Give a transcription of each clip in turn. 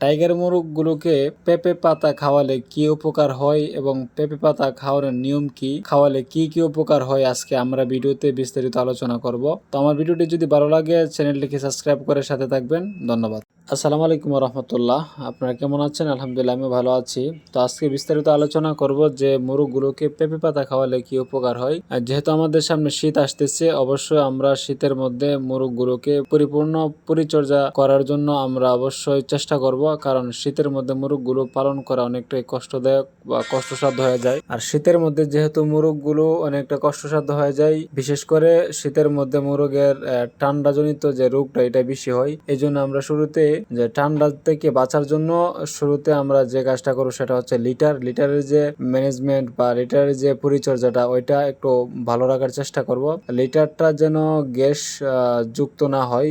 Tiger মুরগগুলোকে পেঁপে পাতা খাওয়ালে কি উপকার হয় এবং পেঁপে পাতা খাওয়ানোর নিয়ম কি, খাওয়ালে কি কি উপকার হয়, আজকে আমরা ভিডিওতে বিস্তারিত আলোচনা করব। তো আমার ভিডিওটি যদি ভালো লাগে চ্যানেলটিকে সাবস্ক্রাইব করে সাথে থাকবেন। ধন্যবাদ। আসসালামু আলাইকুম রহমতুল্লাহ। আপনারা কেমন আছেন? আলহামদুলিল্লাহ আমি ভালো আছি। তো আজকে বিস্তারিত আলোচনা করব যে মুরগগুলোকে পেঁপে পাতা খাওয়ালে কি উপকার হয়। আর যেহেতু আমাদের সামনে শীত আসতেছে, অবশ্যই আমরা শীতের মধ্যে মুরগগুলোকে পরিপূর্ণ পরিচর্যা করার জন্য আমরা অবশ্যই চেষ্টা করব, কারণ শীতের মধ্যে মুরগগুলো পালন করা অনেকটাই কষ্টদায়ক বা কষ্টসাধ্য হয়ে যায়। আর শীতের মধ্যে যেহেতু মুরগগুলো অনেকটা কষ্টসাধ্য হয়ে যায়, বিশেষ করে শীতের মধ্যে মুরগের ঠান্ডাজনিত যে রোগটা এটা বেশি হয়। এই জন্য আমরা শুরুতে যে ঠান্ডা থেকে বাঁচার জন্য শুরুতে আমরা যে কাজটা করব সেটা হচ্ছে লিটারের যে ম্যানেজমেন্ট বা লিটারের যে পরিচর্যাটা ওইটা একটু ভালো রাখার চেষ্টা করব। লিটারটা যেন গ্যাস যুক্ত না হয়,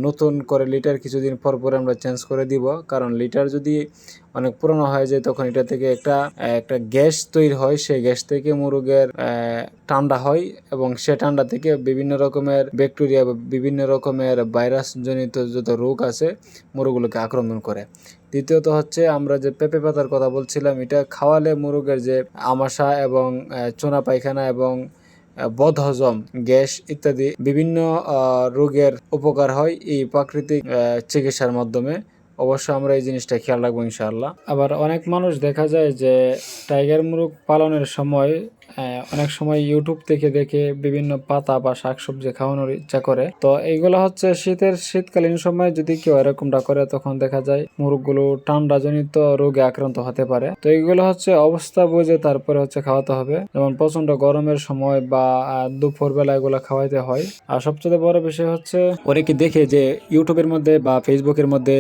নতুন করে লিটার কিছুদিন পর পর আমরা চেঞ্জ করে দিব, কারণ লিটার যদি অনেক পুরনো হয়ে যায় তখন এটা থেকে একটা গ্যাস তৈরি হয়। সেই গ্যাস থেকে মুরগের ঠান্ডা হয় এবং সে ঠান্ডা থেকে বিভিন্ন রকমের ব্যাকটেরিয়া বা বিভিন্ন রকমের ভাইরাস জনিত যত রোগ আছে মুরগগুলোকে আক্রমণ করে। দ্বিতীয়ত হচ্ছে আমরা যে পেঁপে পাতার কথা বলছিলাম, এটা খাওয়ালে মুরগের যে আমাশা এবং চোনা পায়খানা এবং বদহজম, গ্যাস ইত্যাদি বিভিন্ন রোগের উপকার হয় এই প্রাকৃতিক চিকিৎসার মাধ্যমে। অবশ্যই আমরা এই জিনিসটা খেয়াল রাখবো ইনশাআল্লাহ। আবার অনেক মানুষ দেখা যায় যে টাইগার মুরগ পালনের সময় অনেক সময় ইউটিউব থেকে দেখে বিভিন্ন পাতা বা শাকসবজি খাওয়ানোর ইচ্ছা করে। তো এইগুলো হচ্ছে শীতকালীন সময় যদি কেউ এরকমটা করে তখন দেখা যায় মুরগগুলো ঠান্ডাজনিত রোগে আক্রান্ত হতে পারে। তো এইগুলো হচ্ছে অবস্থা বুঝে তারপরে হচ্ছে খাওয়াতে হবে। যেমন প্রচন্ড গরমের সময় বা দুপুর বেলা এগুলো খাওয়াইতে হয়। আর সবচেয়ে বড় বিষয় হচ্ছে অনেকে দেখে যে ইউটিউবের মধ্যে বা ফেসবুকের মধ্যে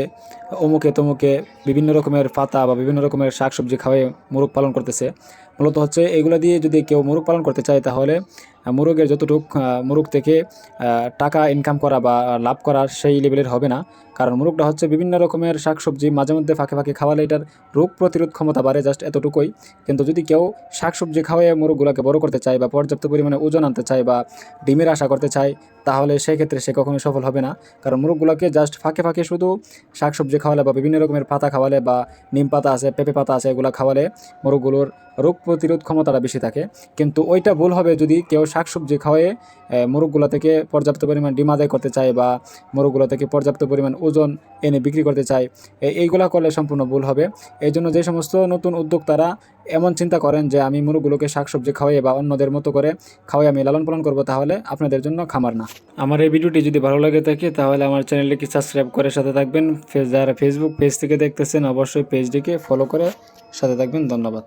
অমুকে তমুকে বিভিন্ন রকমের পাতা বা বিভিন্ন রকমের শাকসবজি খাওয়াই মুরগ পালন করতেছে। মূলত হচ্ছে এগুলো দিয়ে যদি কেউ মুরগ পালন করতে চায় তাহলে মুরগের যতটুক মুরগ থেকে টাকা ইনকাম করা বা লাভ করা সেই লেভেলের হবে না, কারণ মুরগটা হচ্ছে বিভিন্ন রকমের শাকসবজি মাঝে মধ্যে ফাঁকে ফাঁকে খাওয়ালে এটার রোগ প্রতিরোধ ক্ষমতা বাড়ে, জাস্ট এতটুকুই। কিন্তু যদি কেউ শাকসবজি খাওয়াই মুরগগুলোকে বড় করতে চায় বা পর্যাপ্ত পরিমাণে ওজন আনতে চায় বা ডিমের আশা করতে চায়, তাহলে সেই ক্ষেত্রে সে কখনোই সফল হবে না। কারণ মুরগগুলোকে জাস্ট ফাঁকে ফাঁকে শুধু শাকসবজি খাওয়ালে বা বিভিন্ন রকমের পাতা খাওয়ালে বা নিম পাতা আছে, পেঁপে পাতা আছে, এগুলো খাওয়ালে মুরগগুলোর রোগ প্রতিরোধ ক্ষমতাটা বেশি থাকে। কিন্তু ওইটা ভুল হবে যদি কেউ শাকসবজি খাওয়ায়ে মুরগগুলো থেকে পর্যাপ্ত পরিমাণ ডিম আদায় করতে চায় বা মুরগগুলো থেকে পর্যাপ্ত পরিমাণ ওজন এনে বিক্রি করতে চায়। এইগুলা করলে সম্পূর্ণ ভুল হবে। এই জন্য যে সমস্ত নতুন উদ্যোক্তারা এমন চিন্তা করেন যে আমি মুরগগুলোকে শাকসবজি খাওয়াই বা অন্যদের মতো করে খাওয়াই আমি লালন পালন করবো, তাহলে আপনাদের জন্য খামার না। আমার এই ভিডিওটি যদি ভালো লাগে থাকে তাহলে আমার চ্যানেলটিকে সাবস্ক্রাইব করে সাথে থাকবেন। যারা ফেসবুক পেজ থেকে দেখতেছেন অবশ্যই পেজটিকে ফলো করে সাথে থাকবেন। ধন্যবাদ।